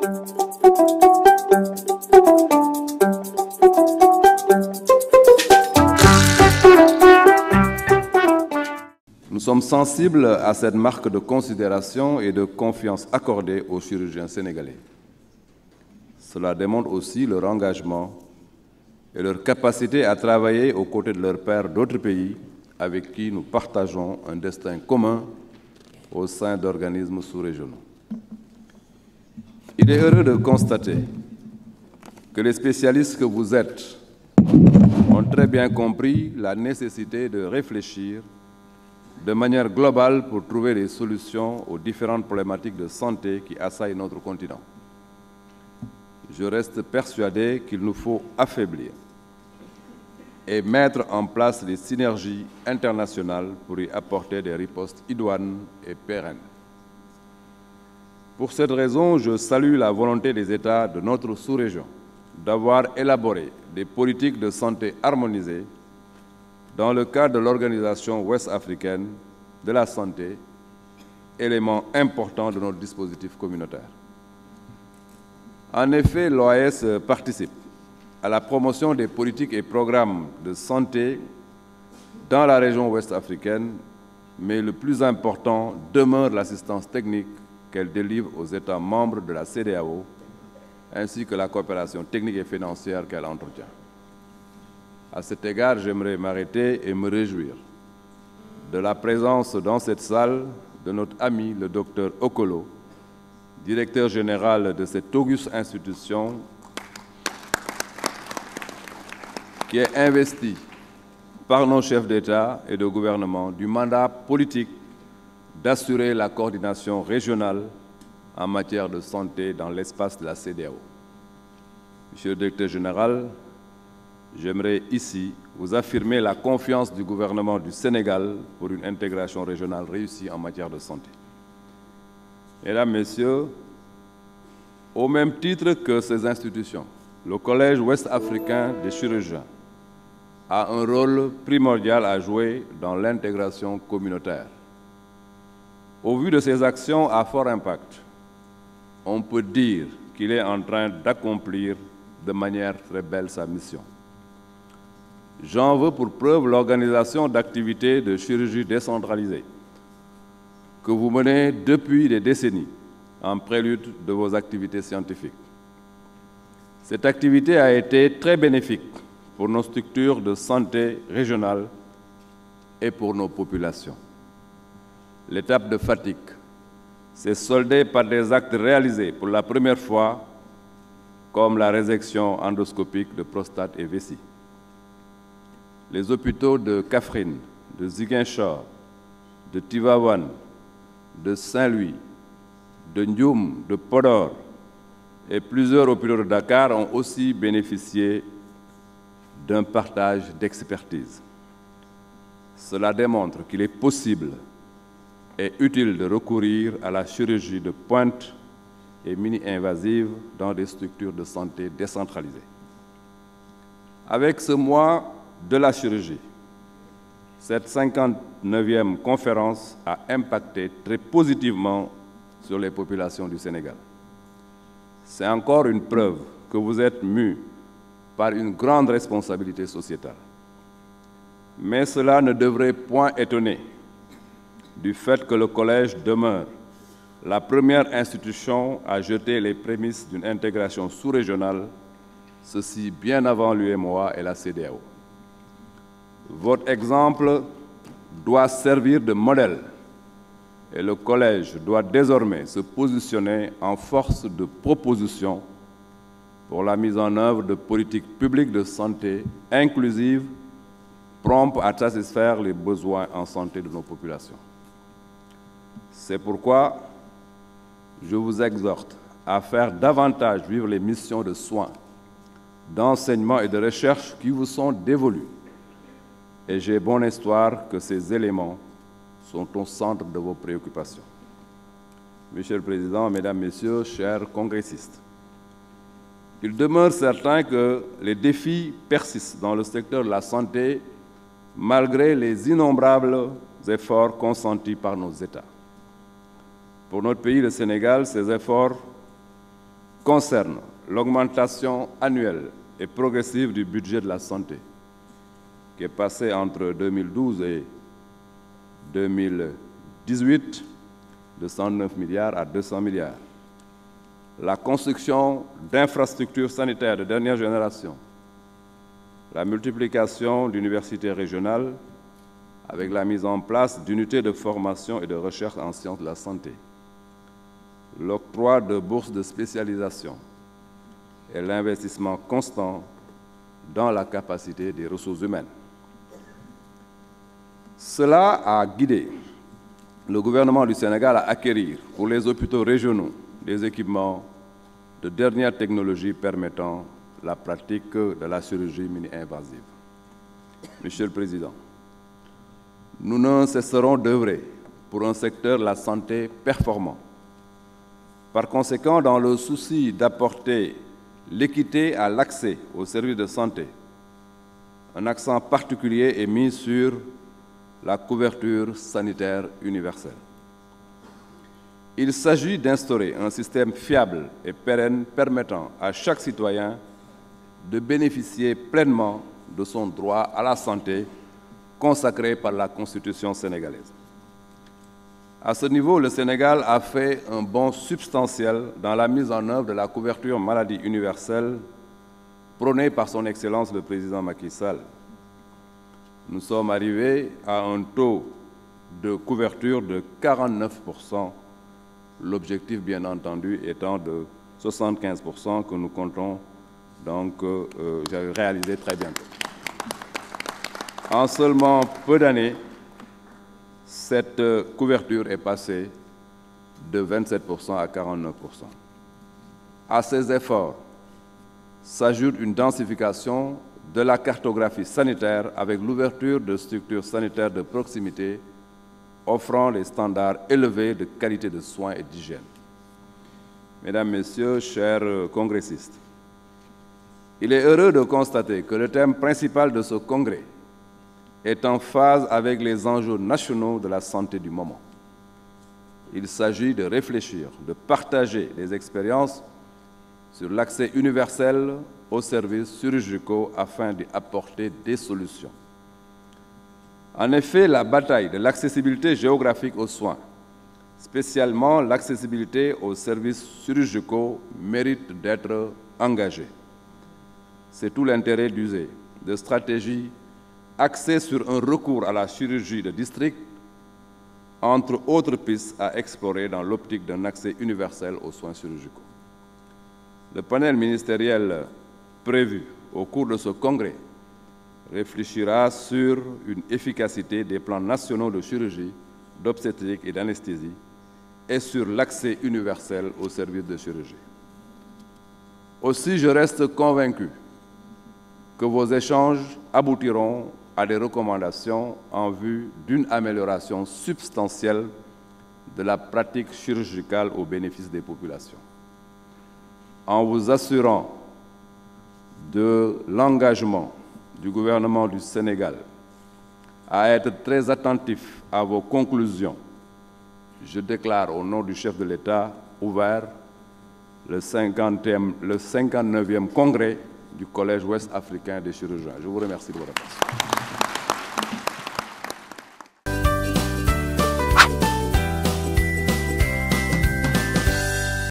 Nous sommes sensibles à cette marque de considération et de confiance accordée aux chirurgiens sénégalais. Cela démontre aussi leur engagement et leur capacité à travailler aux côtés de leurs pairs d'autres pays avec qui nous partageons un destin commun au sein d'organismes sous-régionaux. Il est heureux de constater que les spécialistes que vous êtes ont très bien compris la nécessité de réfléchir de manière globale pour trouver des solutions aux différentes problématiques de santé qui assaillent notre continent. Je reste persuadé qu'il nous faut affaiblir et mettre en place des synergies internationales pour y apporter des ripostes idoines et pérennes. Pour cette raison, je salue la volonté des États de notre sous-région d'avoir élaboré des politiques de santé harmonisées dans le cadre de l'Organisation ouest-africaine de la santé, élément important de notre dispositif communautaire. En effet, l'OAS participe à la promotion des politiques et programmes de santé dans la région ouest-africaine, mais le plus important demeure l'assistance technique qu'elle délivre aux États membres de la CEDEAO, ainsi que la coopération technique et financière qu'elle entretient. À cet égard, j'aimerais m'arrêter et me réjouir de la présence dans cette salle de notre ami, le docteur Okolo, directeur général de cette auguste institution, qui est investi par nos chefs d'État et de gouvernement du mandat politique d'assurer la coordination régionale en matière de santé dans l'espace de la CEDEAO. Monsieur le directeur général, j'aimerais ici vous affirmer la confiance du gouvernement du Sénégal pour une intégration régionale réussie en matière de santé. Mesdames, Messieurs, au même titre que ces institutions, le Collège ouest-africain des chirurgiens a un rôle primordial à jouer dans l'intégration communautaire. Au vu de ses actions à fort impact, on peut dire qu'il est en train d'accomplir de manière très belle sa mission. J'en veux pour preuve l'organisation d'activités de chirurgie décentralisée que vous menez depuis des décennies en prélude de vos activités scientifiques. Cette activité a été très bénéfique pour nos structures de santé régionales et pour nos populations. L'étape de Fatick s'est soldée par des actes réalisés pour la première fois, comme la résection endoscopique de prostate et vessie. Les hôpitaux de Kaffrine, de Ziguinchor, de Tivaouane, de Saint-Louis, de Ndioum, de Podor et plusieurs hôpitaux de Dakar ont aussi bénéficié d'un partage d'expertise. Cela démontre qu'il est possible et utile de recourir à la chirurgie de pointe et mini-invasive dans des structures de santé décentralisées. Avec ce mois de la chirurgie, cette 59e conférence a impacté très positivement sur les populations du Sénégal. C'est encore une preuve que vous êtes mus par une grande responsabilité sociétale. Mais cela ne devrait point étonner du fait que le Collège demeure la première institution à jeter les prémices d'une intégration sous-régionale, ceci bien avant l'UEMOA et la CEDEAO. Votre exemple doit servir de modèle et le Collège doit désormais se positionner en force de proposition pour la mise en œuvre de politiques publiques de santé inclusives, promptes à satisfaire les besoins en santé de nos populations. C'est pourquoi je vous exhorte à faire davantage vivre les missions de soins, d'enseignement et de recherche qui vous sont dévolues. Et j'ai bon espoir que ces éléments sont au centre de vos préoccupations. Monsieur le Président, Mesdames, Messieurs, chers congressistes, il demeure certain que les défis persistent dans le secteur de la santé malgré les innombrables efforts consentis par nos États. Pour notre pays, le Sénégal, ces efforts concerne l'augmentation annuelle et progressive du budget de la santé, qui est passé entre 2012 et 2018 de 109 milliards à 200 milliards. La construction d'infrastructures sanitaires de dernière génération, la multiplication d'universités régionales avec la mise en place d'unités de formation et de recherche en sciences de la santé, l'octroi de bourses de spécialisation et l'investissement constant dans la capacité des ressources humaines. Cela a guidé le gouvernement du Sénégal à acquérir pour les hôpitaux régionaux des équipements de dernière technologie permettant la pratique de la chirurgie mini-invasive. Monsieur le Président, nous ne cesserons d'œuvrer pour un secteur de la santé performant. Par conséquent, dans le souci d'apporter l'équité à l'accès aux services de santé, un accent particulier est mis sur la couverture sanitaire universelle. Il s'agit d'instaurer un système fiable et pérenne permettant à chaque citoyen de bénéficier pleinement de son droit à la santé consacré par la Constitution sénégalaise. À ce niveau, le Sénégal a fait un bond substantiel dans la mise en œuvre de la couverture maladie universelle prônée par son Excellence le Président Macky Sall. Nous sommes arrivés à un taux de couverture de 49%, l'objectif bien entendu étant de 75% que nous comptons donc réaliser très bientôt. En seulement peu d'années, cette couverture est passée de 27% à 49%. À ces efforts s'ajoute une densification de la cartographie sanitaire avec l'ouverture de structures sanitaires de proximité offrant les standards élevés de qualité de soins et d'hygiène. Mesdames, Messieurs, chers congressistes, il est heureux de constater que le thème principal de ce congrès est en phase avec les enjeux nationaux de la santé du moment. Il s'agit de réfléchir, de partager les expériences sur l'accès universel aux services chirurgicaux afin d'y apporter des solutions. En effet, la bataille de l'accessibilité géographique aux soins, spécialement l'accessibilité aux services chirurgicaux, mérite d'être engagée. C'est tout l'intérêt d'user de stratégies axées sur un recours à la chirurgie de district, entre autres pistes à explorer dans l'optique d'un accès universel aux soins chirurgicaux. Le panel ministériel prévu au cours de ce congrès réfléchira sur une efficacité des plans nationaux de chirurgie, d'obstétrique et d'anesthésie et sur l'accès universel aux services de chirurgie. Aussi, je reste convaincu que vos échanges aboutiront à des recommandations en vue d'une amélioration substantielle de la pratique chirurgicale au bénéfice des populations. En vous assurant de l'engagement du gouvernement du Sénégal à être très attentif à vos conclusions, je déclare au nom du chef de l'État ouvert le 59e congrès du Collège ouest africain des chirurgiens. Je vous remercie de votre attention.